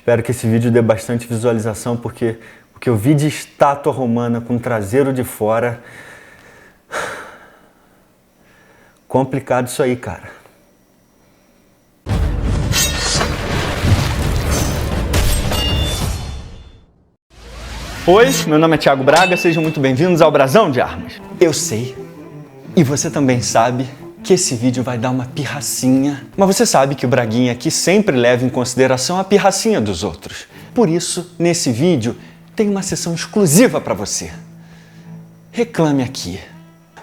Espero que esse vídeo dê bastante visualização, porque o que eu vi de estátua romana com o traseiro de fora... Complicado isso aí, cara. Oi, meu nome é Thiago Braga, sejam muito bem-vindos ao Brasão de Armas. Eu sei, e você também sabe, que esse vídeo vai dar uma pirracinha, mas você sabe que o Braguinha aqui sempre leva em consideração a pirracinha dos outros. Por isso, nesse vídeo, tem uma sessão exclusiva para você. Reclame aqui.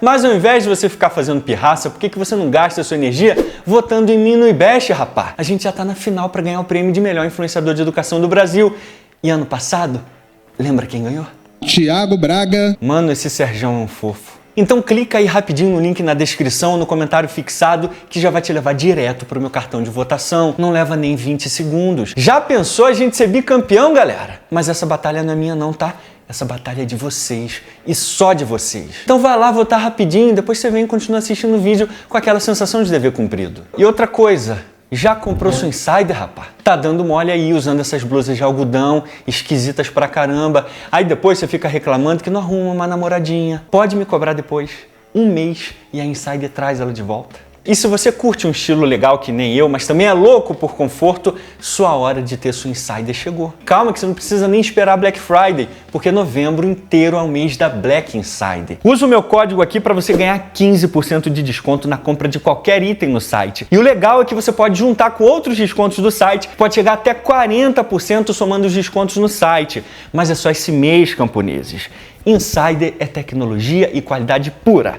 Mas ao invés de você ficar fazendo pirraça, por que você não gasta a sua energia votando em mim no IBEST, rapá? A gente já tá na final para ganhar o prêmio de melhor influenciador de educação do Brasil. E ano passado, lembra quem ganhou? Thiago Braga. Mano, esse Serjão é um fofo. Então clica aí rapidinho no link na descrição, no comentário fixado, que já vai te levar direto pro meu cartão de votação. Não leva nem 20 segundos. Já pensou a gente ser bicampeão, galera? Mas essa batalha não é minha não, tá? Essa batalha é de vocês, e só de vocês. Então vai lá votar rapidinho, depois você vem e continua assistindo o vídeo com aquela sensação de dever cumprido. E outra coisa, já comprou sua Insider, rapaz? Tá dando mole aí usando essas blusas de algodão, esquisitas pra caramba. Aí depois você fica reclamando que não arruma uma namoradinha. Pode me cobrar depois, 1 mês, e a Insider traz ela de volta. E se você curte um estilo legal que nem eu, mas também é louco por conforto, sua hora de ter sua Insider chegou. Calma que você não precisa nem esperar Black Friday, porque novembro inteiro é o mês da Black Insider. Usa o meu código aqui para você ganhar 15% de desconto na compra de qualquer item no site. E o legal é que você pode juntar com outros descontos do site, pode chegar até 40% somando os descontos no site. Mas é só esse mês, camponeses. Insider é tecnologia e qualidade pura.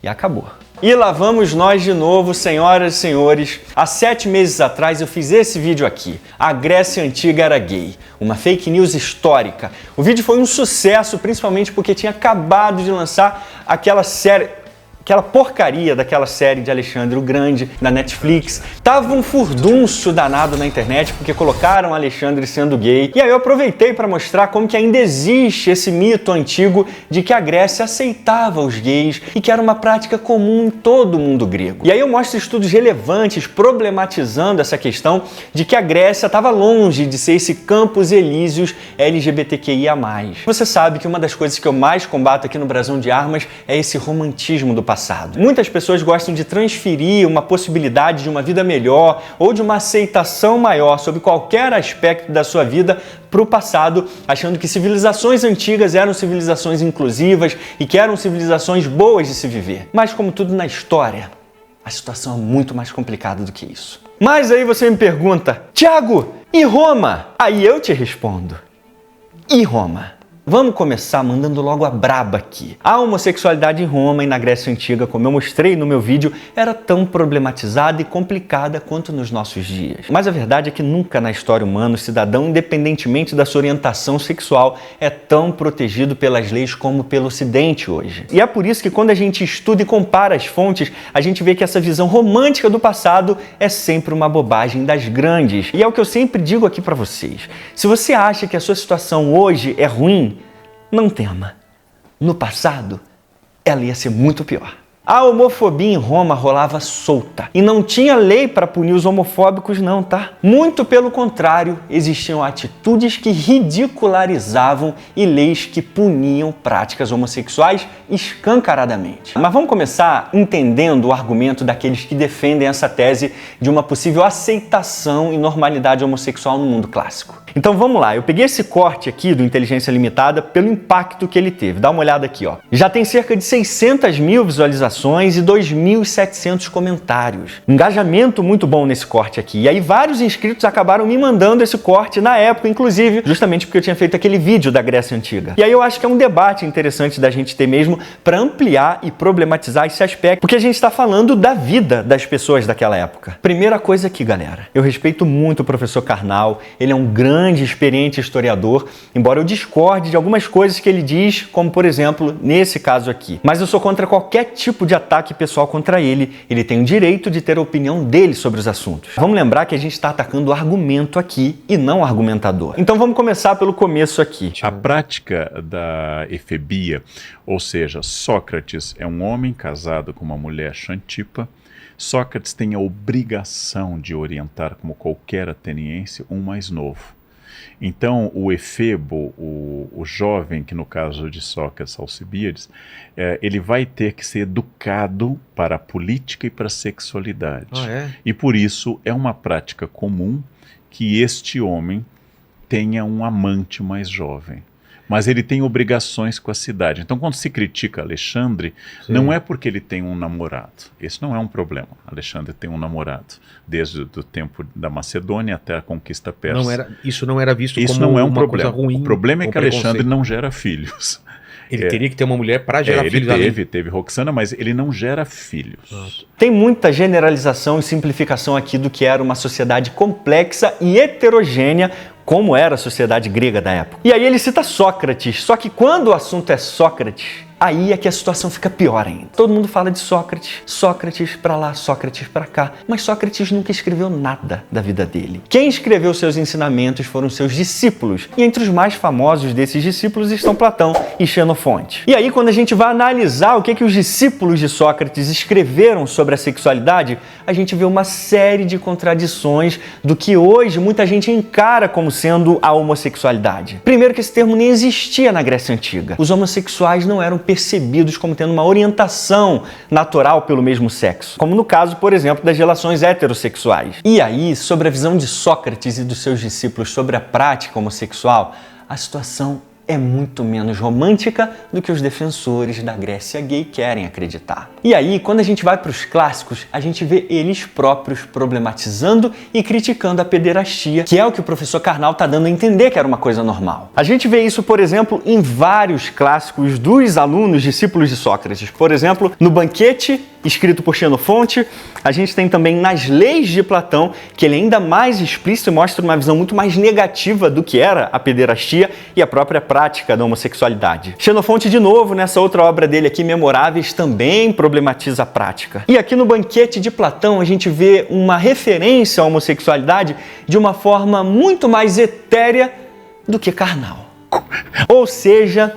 E acabou. E lá vamos nós de novo, senhoras e senhores. Há 7 meses atrás eu fiz esse vídeo aqui. A Grécia Antiga era gay. Uma fake news histórica. O vídeo foi um sucesso, principalmente porque tinha acabado de lançar aquela porcaria daquela série de Alexandre o Grande, da Netflix. Tava um furdunço danado na internet porque colocaram Alexandre sendo gay. E aí eu aproveitei para mostrar como que ainda existe esse mito antigo de que a Grécia aceitava os gays e que era uma prática comum em todo o mundo grego. E aí eu mostro estudos relevantes problematizando essa questão de que a Grécia estava longe de ser esse campus elíseos LGBTQIA+. Você sabe que uma das coisas que eu mais combato aqui no Brasão de Armas é esse romantismo do passado. Muitas pessoas gostam de transferir uma possibilidade de uma vida melhor ou de uma aceitação maior sobre qualquer aspecto da sua vida para o passado, achando que civilizações antigas eram civilizações inclusivas e que eram civilizações boas de se viver. Mas como tudo na história, a situação é muito mais complicada do que isso. Mas aí você me pergunta, Thiago, e Roma? Aí eu te respondo, e Roma? Vamos começar mandando logo a braba aqui. A homossexualidade em Roma e na Grécia Antiga, como eu mostrei no meu vídeo, era tão problematizada e complicada quanto nos nossos dias. Mas a verdade é que nunca na história humana o cidadão, independentemente da sua orientação sexual, é tão protegido pelas leis como pelo Ocidente hoje. E é por isso que quando a gente estuda e compara as fontes, a gente vê que essa visão romântica do passado é sempre uma bobagem das grandes. E é o que eu sempre digo aqui pra vocês. Se você acha que a sua situação hoje é ruim, não tema. No passado, ela ia ser muito pior. A homofobia em Roma rolava solta e não tinha lei para punir os homofóbicos não, tá? Muito pelo contrário, existiam atitudes que ridicularizavam e leis que puniam práticas homossexuais escancaradamente. Mas vamos começar entendendo o argumento daqueles que defendem essa tese de uma possível aceitação e normalidade homossexual no mundo clássico. Então vamos lá, eu peguei esse corte aqui do Inteligência Limitada pelo impacto que ele teve. Dá uma olhada aqui, ó. Já tem cerca de 600 mil visualizações e 2.700 comentários. Engajamento muito bom nesse corte aqui. E aí vários inscritos acabaram me mandando esse corte na época, inclusive, justamente porque eu tinha feito aquele vídeo da Grécia Antiga. E aí eu acho que é um debate interessante da gente ter mesmo para ampliar e problematizar esse aspecto, porque a gente está falando da vida das pessoas daquela época. Primeira coisa aqui, galera. Eu respeito muito o professor Karnal, ele é um grande, experiente historiador, embora eu discorde de algumas coisas que ele diz, como por exemplo, nesse caso aqui. Mas eu sou contra qualquer tipo de ataque pessoal contra ele. Ele tem o direito de ter a opinião dele sobre os assuntos. Vamos lembrar que a gente está atacando o argumento aqui e não o argumentador. Então vamos começar pelo começo aqui. A prática da efebia, ou seja, Sócrates é um homem casado com uma mulher Xantipa. Sócrates tem a obrigação de orientar, como qualquer ateniense, um mais novo. Então, o efebo, o jovem, que no caso de Sócrates, Alcibíades, ele vai ter que ser educado para a política e para a sexualidade. E por isso é uma prática comum que este homem tenha um amante mais jovem. Mas ele tem obrigações com a cidade. Então, quando se critica Alexandre, não é porque ele tem um namorado. Esse não é um problema. Alexandre tem um namorado, desde o tempo da Macedônia até a conquista persa. Isso não era visto como não é um uma problema. coisa ruim. O problema é que Alexandre não gera filhos. Ele teria que ter uma mulher para gerar filhos. Ele teve Roxana, mas ele não gera filhos. Tem muita generalização e simplificação aqui do que era uma sociedade complexa e heterogênea, como era a sociedade grega da época. E aí ele cita Sócrates, só que quando o assunto é Sócrates, aí é que a situação fica pior ainda. Todo mundo fala de Sócrates, Sócrates pra lá, Sócrates pra cá, mas Sócrates nunca escreveu nada da vida dele. Quem escreveu seus ensinamentos foram seus discípulos, e entre os mais famosos desses discípulos estão Platão e Xenofonte. E aí, quando a gente vai analisar o que os discípulos de Sócrates escreveram sobre a sexualidade, a gente vê uma série de contradições do que hoje muita gente encara como sendo a homossexualidade. Primeiro que esse termo nem existia na Grécia Antiga. Os homossexuais não eram percebidos como tendo uma orientação natural pelo mesmo sexo, como no caso, por exemplo, das relações heterossexuais. E aí, sobre a visão de Sócrates e dos seus discípulos sobre a prática homossexual, a situação é muito menos romântica do que os defensores da Grécia gay querem acreditar. E aí, quando a gente vai para os clássicos, a gente vê eles próprios problematizando e criticando a pederastia, que é o que o professor Karnal está dando a entender que era uma coisa normal. A gente vê isso, por exemplo, em vários clássicos dos alunos, discípulos de Sócrates. Por exemplo, no Banquete, escrito por Xenofonte, a gente tem também nas Leis de Platão, que ele é ainda mais explícito e mostra uma visão muito mais negativa do que era a pederastia e a própria prática da homossexualidade. Xenofonte, de novo, nessa outra obra dele aqui, Memoráveis, também problematiza a prática. E aqui no Banquete de Platão, a gente vê uma referência à homossexualidade de uma forma muito mais etérea do que carnal. Ou seja,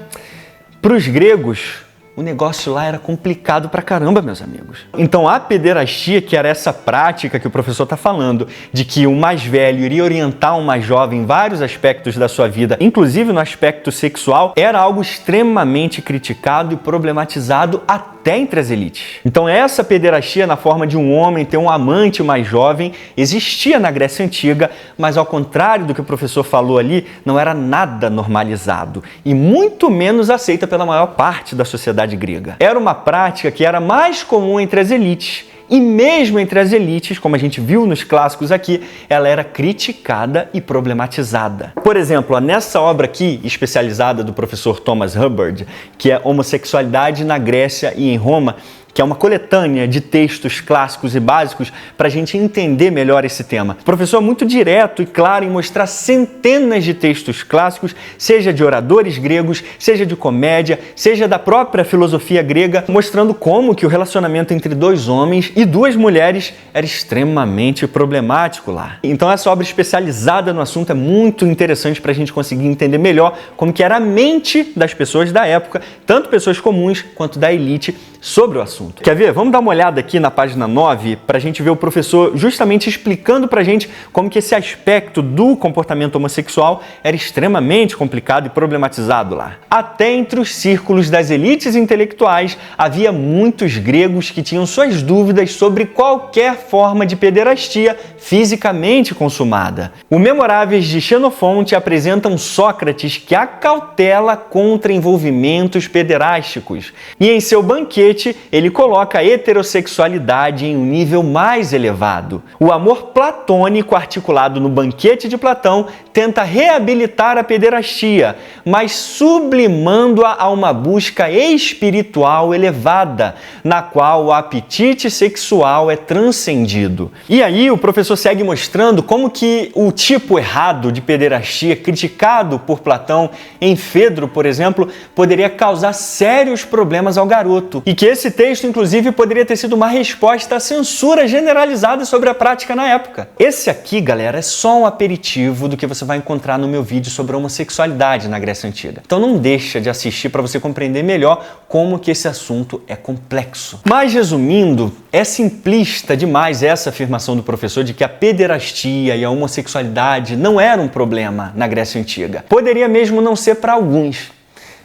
para os gregos, o negócio lá era complicado pra caramba, meus amigos. Então a pederastia, que era essa prática que o professor está falando, de que o mais velho iria orientar o mais jovem em vários aspectos da sua vida, inclusive no aspecto sexual, era algo extremamente criticado e problematizado até entre as elites. Então essa pederastia, na forma de um homem ter um amante mais jovem, existia na Grécia Antiga, mas ao contrário do que o professor falou ali, não era nada normalizado e muito menos aceita pela maior parte da sociedade grega. Era uma prática que era mais comum entre as elites. E mesmo entre as elites, como a gente viu nos clássicos aqui, ela era criticada e problematizada. Por exemplo, nessa obra aqui, especializada do professor Thomas Hubbard, que é Homossexualidade na Grécia e em Roma, que é uma coletânea de textos clássicos e básicos para a gente entender melhor esse tema. O professor é muito direto e claro em mostrar centenas de textos clássicos, seja de oradores gregos, seja de comédia, seja da própria filosofia grega, mostrando como que o relacionamento entre dois homens e duas mulheres era extremamente problemático lá. Então essa obra especializada no assunto é muito interessante para a gente conseguir entender melhor como que era a mente das pessoas da época, tanto pessoas comuns quanto da elite, sobre o assunto. Quer ver? Vamos dar uma olhada aqui na página 9 para a gente ver o professor justamente explicando para a gente como que esse aspecto do comportamento homossexual era extremamente complicado e problematizado lá. Até entre os círculos das elites intelectuais havia muitos gregos que tinham suas dúvidas sobre qualquer forma de pederastia fisicamente consumada. O Memoráveis de Xenofonte apresenta um Sócrates que acautela contra envolvimentos pederásticos e em seu Banquete ele coloca a heterossexualidade em um nível mais elevado. O amor platônico articulado no Banquete de Platão tenta reabilitar a pederastia, mas sublimando-a a uma busca espiritual elevada, na qual o apetite sexual é transcendido. E aí o professor segue mostrando como que o tipo errado de pederastia, criticado por Platão em Fedro, por exemplo, poderia causar sérios problemas ao garoto. E que esse texto, inclusive, poderia ter sido uma resposta à censura generalizada sobre a prática na época. Esse aqui, galera, é só um aperitivo do que você você vai encontrar no meu vídeo sobre a homossexualidade na Grécia Antiga. Então não deixa de assistir para você compreender melhor como que esse assunto é complexo. Mas resumindo, é simplista demais essa afirmação do professor de que a pederastia e a homossexualidade não eram um problema na Grécia Antiga. Poderia mesmo não ser para alguns,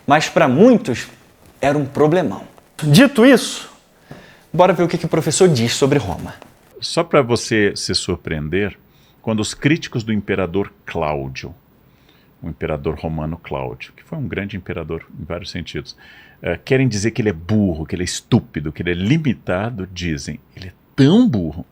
mas para muitos era um problemão. Dito isso, bora ver o que o professor diz sobre Roma. Só para você se surpreender, quando os críticos do imperador Cláudio, o imperador romano Cláudio, que foi um grande imperador em vários sentidos, querem dizer que ele é burro, que ele é estúpido, que ele é limitado, dizem, ele é tão burro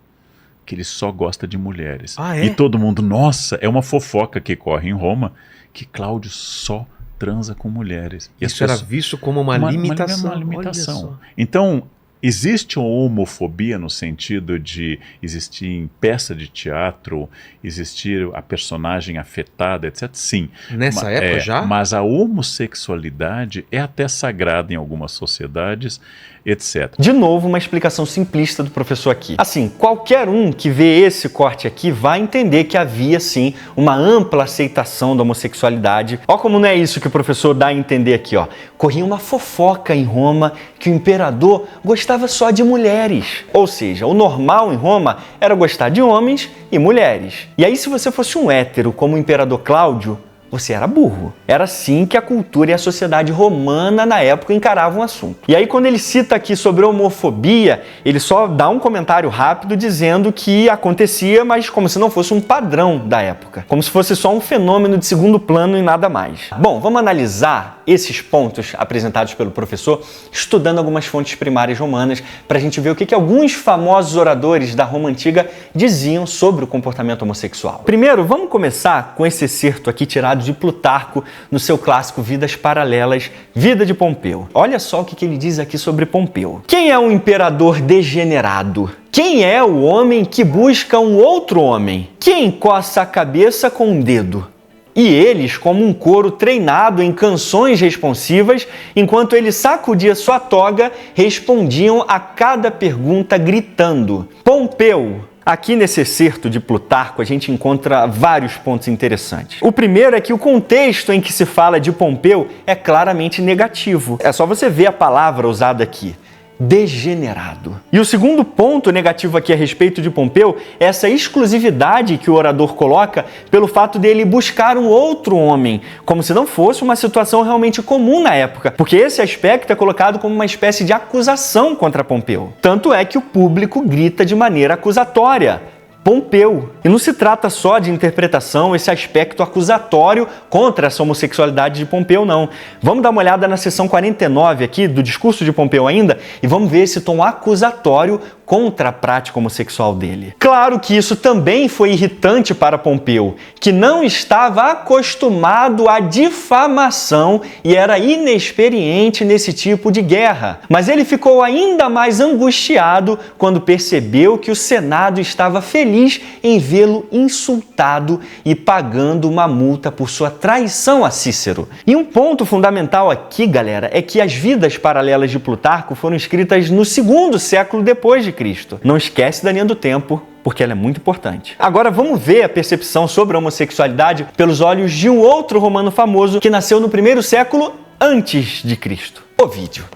que ele só gosta de mulheres. Ah, é? E todo mundo, nossa, é uma fofoca que corre em Roma, que Cláudio só transa com mulheres. E isso era visto como uma limitação. Uma limitação. Então, existe uma homofobia no sentido de existir em peça de teatro, existir a personagem afetada, etc. Sim. Nessa época já? Mas a homossexualidade é até sagrada em algumas sociedades, etc. De novo, uma explicação simplista do professor aqui. Assim, qualquer um que vê esse corte aqui vai entender que havia, sim, uma ampla aceitação da homossexualidade. Ó como não é isso que o professor dá a entender aqui, ó. Corria uma fofoca em Roma que o imperador gostava só de mulheres. Ou seja, o normal em Roma era gostar de homens e mulheres. E aí, se você fosse um hétero como o imperador Cláudio, você era burro. Era assim que a cultura e a sociedade romana na época encaravam o assunto. E aí, quando ele cita aqui sobre homofobia, ele só dá um comentário rápido dizendo que acontecia, mas como se não fosse um padrão da época. Como se fosse só um fenômeno de segundo plano e nada mais. Bom, vamos analisar esses pontos apresentados pelo professor, estudando algumas fontes primárias romanas, para a gente ver o que alguns famosos oradores da Roma Antiga diziam sobre o comportamento homossexual. Primeiro, vamos começar com esse excerto aqui tirado de Plutarco no seu clássico Vidas Paralelas, Vida de Pompeu. Olha só o que ele diz aqui sobre Pompeu. Quem é um imperador degenerado? Quem é o homem que busca um outro homem? Quem coça a cabeça com um dedo? E eles, como um coro treinado em canções responsivas, enquanto ele sacudia sua toga, respondiam a cada pergunta gritando: Pompeu! Aqui nesse excerto de Plutarco a gente encontra vários pontos interessantes. O primeiro é que o contexto em que se fala de Pompeu é claramente negativo. É só você ver a palavra usada aqui. Degenerado. E o segundo ponto negativo aqui a respeito de Pompeu é essa exclusividade que o orador coloca pelo fato dele buscar um outro homem, como se não fosse uma situação realmente comum na época, porque esse aspecto é colocado como uma espécie de acusação contra Pompeu. Tanto é que o público grita de maneira acusatória: Pompeu. E não se trata só de interpretação, esse aspecto acusatório contra essa homossexualidade de Pompeu, não. Vamos dar uma olhada na seção 49 aqui, do discurso de Pompeu ainda, e vamos ver esse tom acusatório contra a prática homossexual dele. Claro que isso também foi irritante para Pompeu, que não estava acostumado à difamação e era inexperiente nesse tipo de guerra. Mas ele ficou ainda mais angustiado quando percebeu que o Senado estava feliz em vê-lo insultado e pagando uma multa por sua traição a Cícero. E um ponto fundamental aqui, galera, é que as Vidas Paralelas de Plutarco foram escritas no 2º século depois de Cristo. Não esquece da linha do tempo, porque ela é muito importante. Agora vamos ver a percepção sobre a homossexualidade pelos olhos de um outro romano famoso que nasceu no 1º século antes de Cristo. Ovídio.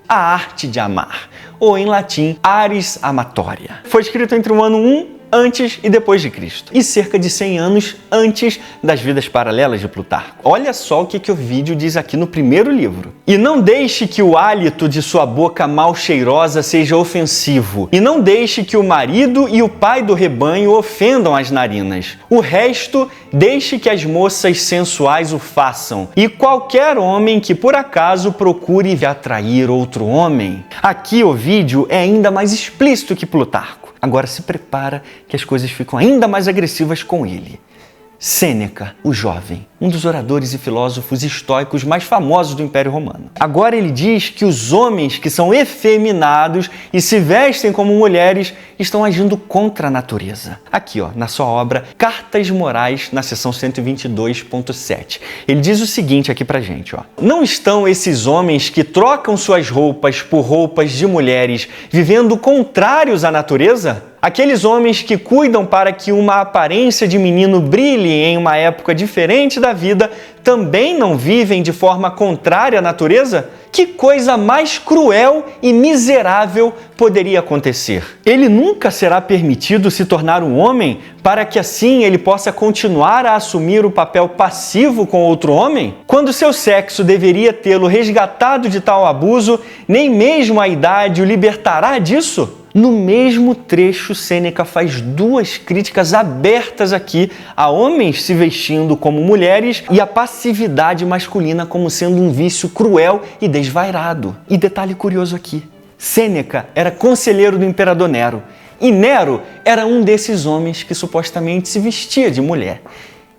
A Arte de Amar, ou em latim, Ars Amatoria. Foi escrito entre o ano 1 antes e depois de Cristo, e cerca de 100 anos antes das Vidas Paralelas de Plutarco. Olha só o que Ovídio diz aqui no primeiro livro. E não deixe que o hálito de sua boca mal cheirosa seja ofensivo, e não deixe que o marido e o pai do rebanho ofendam as narinas. O resto, deixe que as moças sensuais o façam, e qualquer homem que por acaso procure atrair outro homem. Aqui Ovídio é ainda mais explícito que Plutarco. Agora se prepara que as coisas ficam ainda mais agressivas com ele. Sêneca, o jovem, um dos oradores e filósofos estoicos mais famosos do Império Romano. Agora ele diz que os homens que são efeminados e se vestem como mulheres estão agindo contra a natureza. Aqui, ó, na sua obra Cartas Morais, na seção 122.7. Ele diz o seguinte aqui pra gente, ó. Não estão esses homens que trocam suas roupas por roupas de mulheres vivendo contrários à natureza? Aqueles homens que cuidam para que uma aparência de menino brilhe em uma época diferente da vida também não vivem de forma contrária à natureza? Que coisa mais cruel e miserável poderia acontecer? Ele nunca será permitido se tornar um homem para que assim ele possa continuar a assumir o papel passivo com outro homem? Quando seu sexo deveria tê-lo resgatado de tal abuso, nem mesmo a idade o libertará disso? No mesmo trecho, Sêneca faz duas críticas abertas aqui a homens se vestindo como mulheres e a passividade masculina como sendo um vício cruel e desvairado. E detalhe curioso aqui, Sêneca era conselheiro do imperador Nero e Nero era um desses homens que supostamente se vestia de mulher.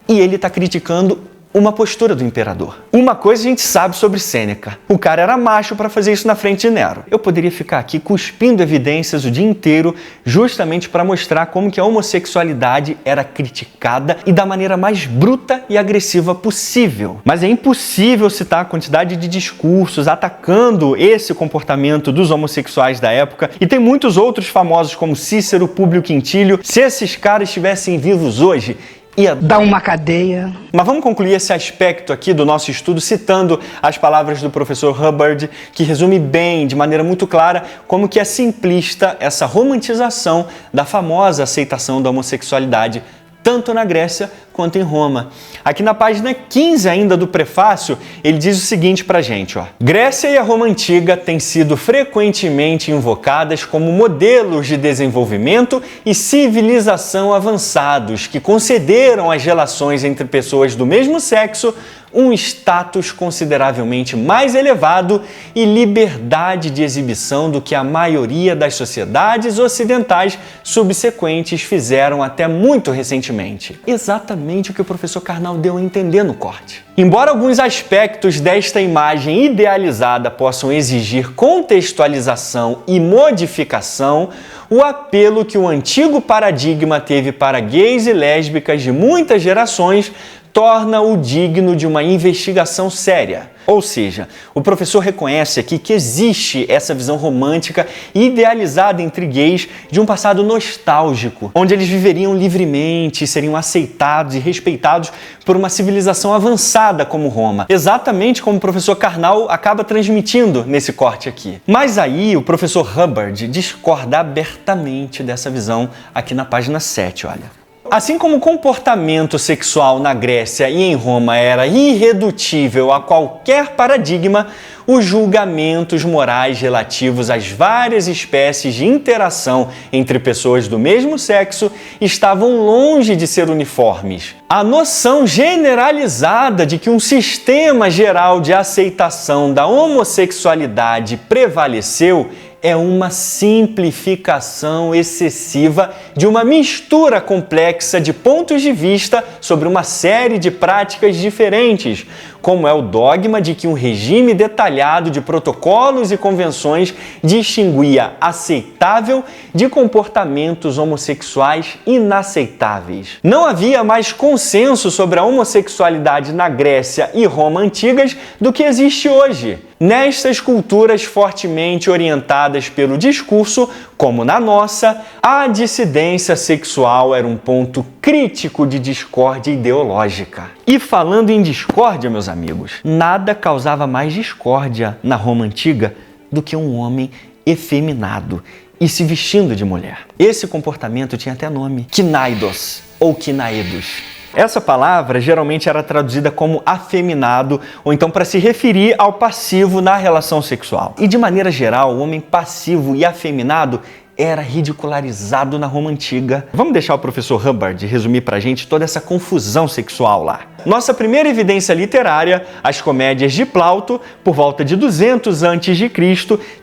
E ele está criticando uma postura do imperador. Uma coisa a gente sabe sobre Sêneca: o cara era macho para fazer isso na frente de Nero. Eu poderia ficar aqui cuspindo evidências o dia inteiro justamente para mostrar como que a homossexualidade era criticada e da maneira mais bruta e agressiva possível. Mas é impossível citar a quantidade de discursos atacando esse comportamento dos homossexuais da época, e tem muitos outros famosos como Cícero, Públio Quintílio. Se esses caras estivessem vivos hoje, ia dar uma cadeia. Mas vamos concluir esse aspecto aqui do nosso estudo citando as palavras do professor Hubbard, que resume bem, de maneira muito clara, como que é simplista essa romantização da famosa aceitação da homossexualidade, tanto na Grécia quanto em Roma. Aqui na página 15 ainda do prefácio, ele diz o seguinte pra gente, ó: Grécia e a Roma Antiga têm sido frequentemente invocadas como modelos de desenvolvimento e civilização avançados que concederam às relações entre pessoas do mesmo sexo um status consideravelmente mais elevado e liberdade de exibição do que a maioria das sociedades ocidentais subsequentes fizeram até muito recentemente. Exatamente o que o professor Karnal deu a entender no corte. Embora alguns aspectos desta imagem idealizada possam exigir contextualização e modificação, o apelo que o antigo paradigma teve para gays e lésbicas de muitas gerações torna-o digno de uma investigação séria. Ou seja, o professor reconhece aqui que existe essa visão romântica e idealizada entre gays de um passado nostálgico, onde eles viveriam livremente, seriam aceitados e respeitados por uma civilização avançada como Roma, exatamente como o professor Karnal acaba transmitindo nesse corte aqui. Mas aí o professor Hubbard discorda abertamente dessa visão aqui na página 7, olha. Assim como o comportamento sexual na Grécia e em Roma era irredutível a qualquer paradigma, os julgamentos morais relativos às várias espécies de interação entre pessoas do mesmo sexo estavam longe de ser uniformes. A noção generalizada de que um sistema geral de aceitação da homossexualidade prevaleceu é uma simplificação excessiva de uma mistura complexa de pontos de vista sobre uma série de práticas diferentes, como é o dogma de que um regime detalhado de protocolos e convenções distinguia aceitável de comportamentos homossexuais inaceitáveis. Não havia mais consenso sobre a homossexualidade na Grécia e Roma antigas do que existe hoje. Nestas culturas fortemente orientadas pelo discurso, como na nossa, a dissidência sexual era um ponto crítico de discórdia ideológica. E falando em discórdia, meus amigos, nada causava mais discórdia na Roma Antiga do que um homem efeminado e se vestindo de mulher. Esse comportamento tinha até nome: kinaidos ou kinaedos. Essa palavra geralmente era traduzida como afeminado, ou então para se referir ao passivo na relação sexual. E de maneira geral, o homem passivo e afeminado era ridicularizado na Roma Antiga. Vamos deixar o professor Hubbard resumir pra gente toda essa confusão sexual lá. Nossa primeira evidência literária, as comédias de Plauto, por volta de 200 a.C.,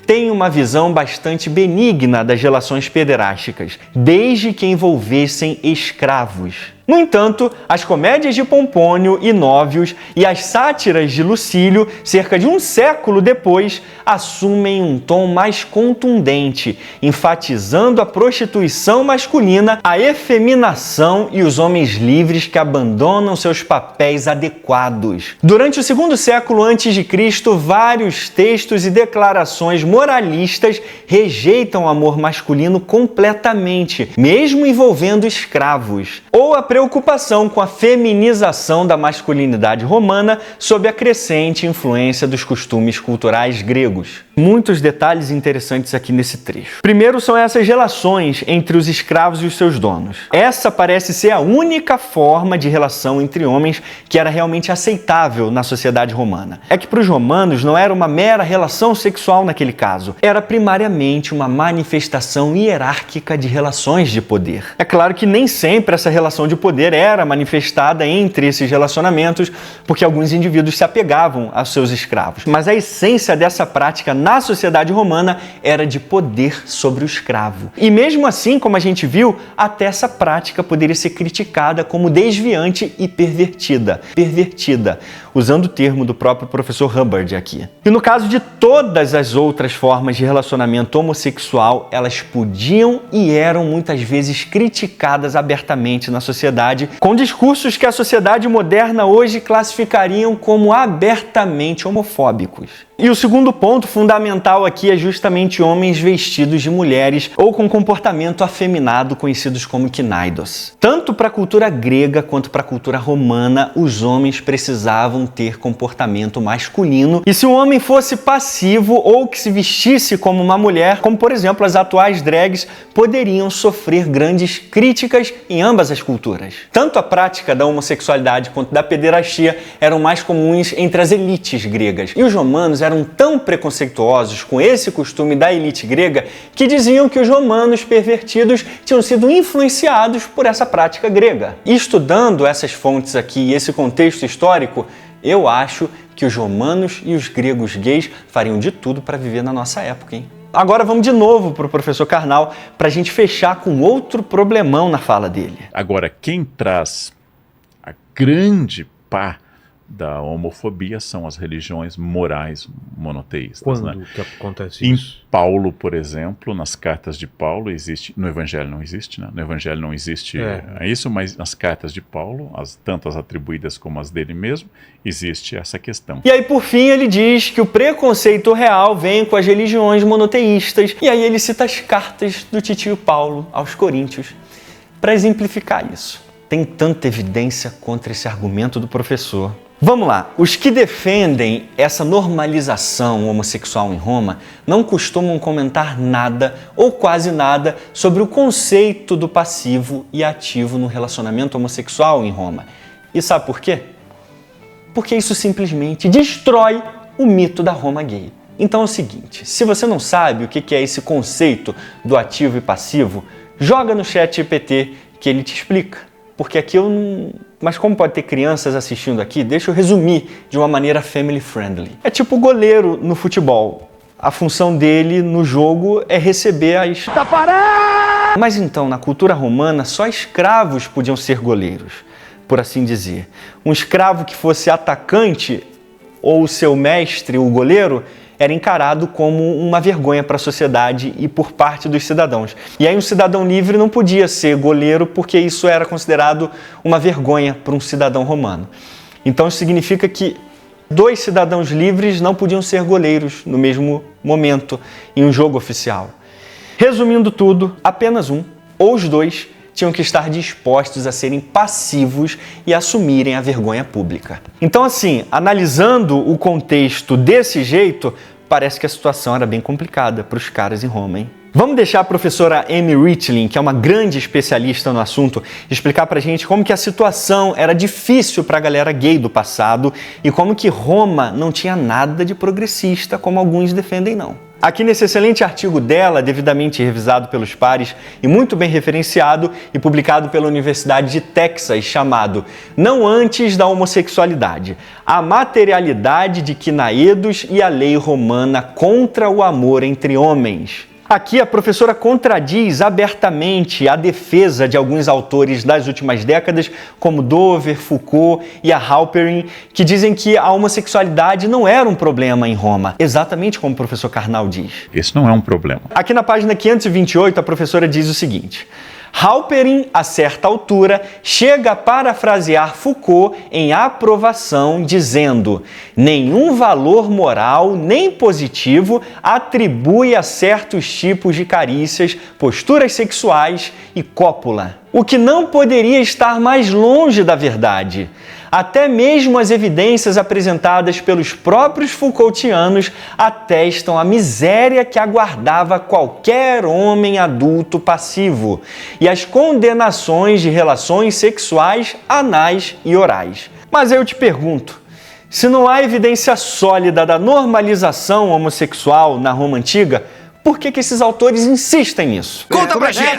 tem uma visão bastante benigna das relações pederásticas, desde que envolvessem escravos. No entanto, as comédias de Pompônio e Nóvios e as sátiras de Lucílio, cerca de um século depois, assumem um tom mais contundente, enfatizando a prostituição masculina, a efeminação e os homens livres que abandonam seus papéis adequados. Durante o segundo século a.C., vários textos e declarações moralistas rejeitam o amor masculino completamente, mesmo envolvendo escravos. Ou a preocupação com a feminização da masculinidade romana sob a crescente influência dos costumes culturais gregos. Muitos detalhes interessantes aqui nesse trecho. Primeiro são essas relações entre os escravos e os seus donos. Essa parece ser a única forma de relação entre homens que era realmente aceitável na sociedade romana. É que para os romanos não era uma mera relação sexual naquele caso, era primariamente uma manifestação hierárquica de relações de poder. É claro que nem sempre essa relação de poder era manifestada entre esses relacionamentos, porque alguns indivíduos se apegavam aos seus escravos. Mas a essência dessa prática na sociedade romana era de poder sobre o escravo. E mesmo assim, como a gente viu, até essa prática poderia ser criticada como desviante e pervertida, usando o termo do próprio professor Hubbard aqui. E no caso de todas as outras formas de relacionamento homossexual, elas podiam e eram muitas vezes criticadas abertamente na sociedade, com discursos que a sociedade moderna hoje classificariam como abertamente homofóbicos. E o segundo ponto fundamental aqui é justamente homens vestidos de mulheres ou com comportamento afeminado, conhecidos como knaidos. Tanto para a cultura grega quanto para a cultura romana, os homens precisavam ter comportamento masculino, e se um homem fosse passivo ou que se vestisse como uma mulher, como por exemplo as atuais drags, poderiam sofrer grandes críticas em ambas as culturas. Tanto a prática da homossexualidade quanto da pederastia eram mais comuns entre as elites gregas, e os romanos eram tão preconceituosos com esse costume da elite grega que diziam que os romanos pervertidos tinham sido influenciados por essa prática grega. E estudando essas fontes aqui e esse contexto histórico, eu acho que os romanos e os gregos gays fariam de tudo para viver na nossa época, hein? Agora vamos de novo para o professor Karnal para a gente fechar com outro problemão na fala dele. Agora, quem traz a grande pá da homofobia são as religiões morais monoteístas. Quando né? que acontece em isso? Paulo, por exemplo, nas cartas de Paulo existe, no Evangelho não existe, né? No Evangelho não existe isso, mas nas cartas de Paulo, tanto as atribuídas como as dele mesmo, existe essa questão. E aí, por fim, ele diz que o preconceito real vem com as religiões monoteístas, e aí ele cita as cartas do titio Paulo aos Coríntios para exemplificar isso. Tem tanta evidência contra esse argumento do professor. Vamos lá, os que defendem essa normalização homossexual em Roma não costumam comentar nada ou quase nada sobre o conceito do passivo e ativo no relacionamento homossexual em Roma. E sabe por quê? Porque isso simplesmente destrói o mito da Roma gay. Então é o seguinte, se você não sabe o que é esse conceito do ativo e passivo, joga no chat GPT que ele te explica. Porque aqui eu não... Mas como pode ter crianças assistindo aqui, deixa eu resumir de uma maneira family friendly. É tipo o goleiro no futebol. A função dele no jogo é receber as... Mas então, na cultura romana, só escravos podiam ser goleiros, por assim dizer. Um escravo que fosse atacante ou o seu mestre, o goleiro, era encarado como uma vergonha para a sociedade e por parte dos cidadãos. E aí um cidadão livre não podia ser goleiro porque isso era considerado uma vergonha para um cidadão romano. Então isso significa que 2 cidadãos livres não podiam ser goleiros no mesmo momento em um jogo oficial. Resumindo tudo, apenas um ou os 2 tinham que estar dispostos a serem passivos e assumirem a vergonha pública. Então, assim, analisando o contexto desse jeito, parece que a situação era bem complicada para os caras em Roma, hein? Vamos deixar a professora Amy Ritling, que é uma grande especialista no assunto, explicar pra gente como que a situação era difícil para a galera gay do passado e como que Roma não tinha nada de progressista, como alguns defendem não. Aqui nesse excelente artigo dela, devidamente revisado pelos pares e muito bem referenciado e publicado pela Universidade de Texas, chamado Não Antes da Homossexualidade, a materialidade de Quinaedos e a lei romana contra o amor entre homens. Aqui a professora contradiz abertamente a defesa de alguns autores das últimas décadas, como Dover, Foucault e a Halperin, que dizem que a homossexualidade não era um problema em Roma, exatamente como o professor Karnal diz. Esse não é um problema. Aqui na página 528, a professora diz o seguinte: Halperin, a certa altura, chega a parafrasear Foucault em Aprovação, dizendo: nenhum valor moral nem positivo atribui a certos tipos de carícias, posturas sexuais e cópula. O que não poderia estar mais longe da verdade. Até mesmo as evidências apresentadas pelos próprios Foucaultianos atestam a miséria que aguardava qualquer homem adulto passivo e as condenações de relações sexuais anais e orais. Mas eu te pergunto, se não há evidência sólida da normalização homossexual na Roma Antiga, por que esses autores insistem nisso? Conta pra gente!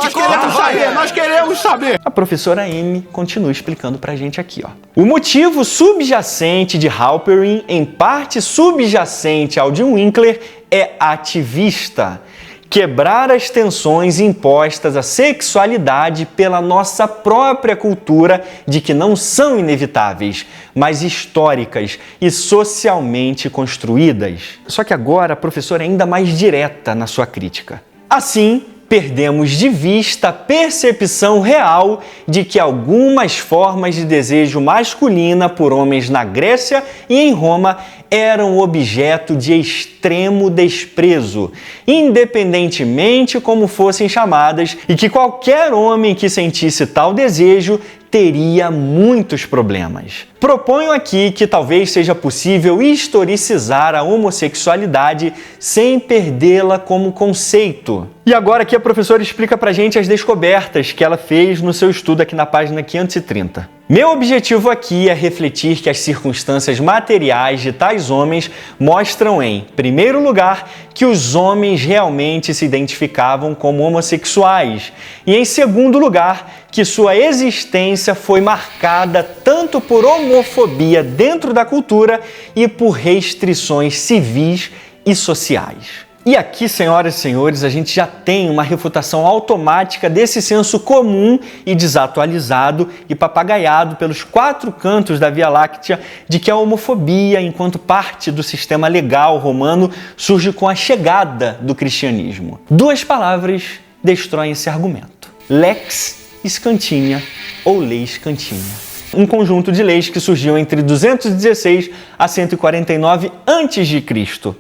Nós queremos saber! A professora Amy continua explicando pra gente aqui, ó. O motivo subjacente de Halperin, em parte subjacente ao de Winkler, é ativista. Quebrar as tensões impostas à sexualidade pela nossa própria cultura de que não são inevitáveis, mas históricas e socialmente construídas. Só que agora a professora é ainda mais direta na sua crítica. Assim, perdemos de vista a percepção real de que algumas formas de desejo masculina por homens na Grécia e em Roma eram objeto de extremo desprezo, independentemente como fossem chamadas, e que qualquer homem que sentisse tal desejo teria muitos problemas. Proponho aqui que talvez seja possível historicizar a homossexualidade sem perdê-la como conceito. E agora aqui a professora explica pra gente as descobertas que ela fez no seu estudo aqui na página 530. Meu objetivo aqui é refletir que as circunstâncias materiais de tais homens mostram, em primeiro lugar, que os homens realmente se identificavam como homossexuais e, em segundo lugar, que sua existência foi marcada tanto por homofobia dentro da cultura e por restrições civis e sociais. E aqui, senhoras e senhores, a gente já tem uma refutação automática desse senso comum e desatualizado e papagaiado pelos quatro cantos da Via Láctea de que a homofobia, enquanto parte do sistema legal romano, surge com a chegada do cristianismo. Duas palavras destroem esse argumento: lex scantinia ou lei scantinia. Um conjunto de leis que surgiu entre 216 a 149 a.C.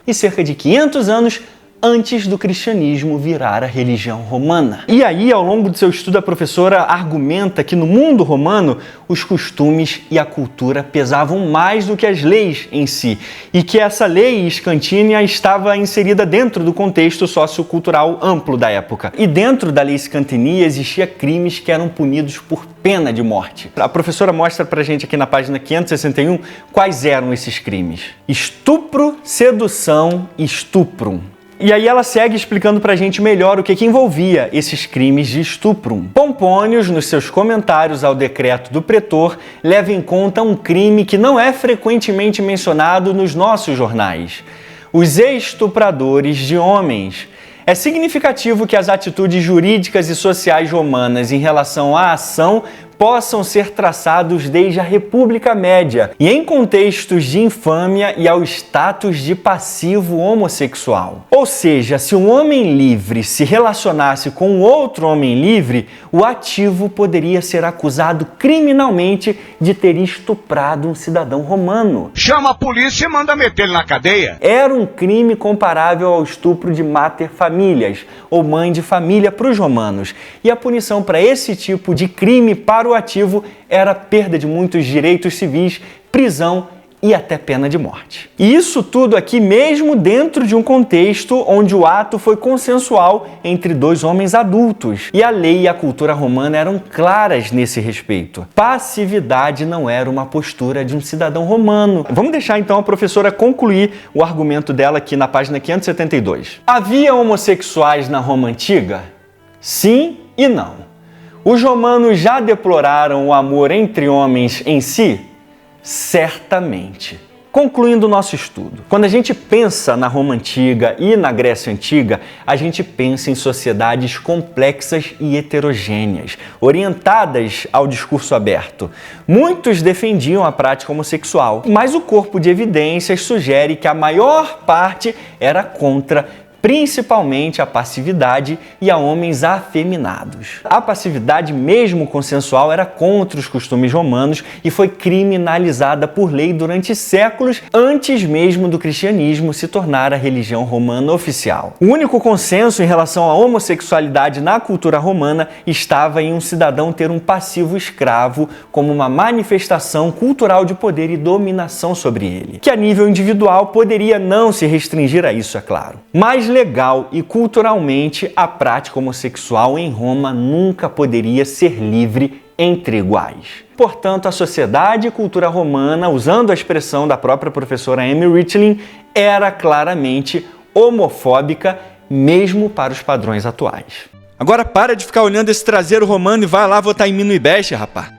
e cerca de 500 anos antes do cristianismo virar a religião romana. E aí, ao longo do seu estudo, a professora argumenta que no mundo romano os costumes e a cultura pesavam mais do que as leis em si, e que essa lei scantínia estava inserida dentro do contexto sociocultural amplo da época. E dentro da lei scantinia existia crimes que eram punidos por pena de morte. A professora mostra pra gente aqui na página 561 quais eram esses crimes: estupro, sedução e estuprum. E aí ela segue explicando pra gente melhor o que envolvia esses crimes de estuprum. Pompônios, nos seus comentários ao decreto do pretor, leva em conta um crime que não é frequentemente mencionado nos nossos jornais: os estupradores de homens. É significativo que as atitudes jurídicas e sociais romanas em relação à ação possam ser traçados desde a República Média e em contextos de infâmia e ao status de passivo homossexual. Ou seja, se um homem livre se relacionasse com outro homem livre, o ativo poderia ser acusado criminalmente de ter estuprado um cidadão romano. Chama a polícia e manda meter ele na cadeia. Era um crime comparável ao estupro de mater familias, ou mãe de família para os romanos. E a punição para esse tipo de crime para o ativo era perda de muitos direitos civis, prisão e até pena de morte. E isso tudo aqui mesmo dentro de um contexto onde o ato foi consensual entre dois homens adultos. E a lei e a cultura romana eram claras nesse respeito. Passividade não era uma postura de um cidadão romano. Vamos deixar então a professora concluir o argumento dela aqui na página 572. Havia homossexuais na Roma Antiga? Sim e não. Os romanos já deploraram o amor entre homens em si? Certamente. Concluindo o nosso estudo, quando a gente pensa na Roma Antiga e na Grécia Antiga, a gente pensa em sociedades complexas e heterogêneas, orientadas ao discurso aberto. Muitos defendiam a prática homossexual, mas o corpo de evidências sugere que a maior parte era contra, principalmente a passividade e a homens afeminados. A passividade, mesmo consensual, era contra os costumes romanos e foi criminalizada por lei durante séculos antes mesmo do cristianismo se tornar a religião romana oficial. O único consenso em relação à homossexualidade na cultura romana estava em um cidadão ter um passivo escravo como uma manifestação cultural de poder e dominação sobre ele, que a nível individual poderia não se restringir a isso, é claro. Mas legal e culturalmente, a prática homossexual em Roma nunca poderia ser livre entre iguais. Portanto, a sociedade e cultura romana, usando a expressão da própria professora Amy Richling, era claramente homofóbica, mesmo para os padrões atuais. Agora para de ficar olhando esse traseiro romano e vai lá votar em mim no IBEST, rapaz.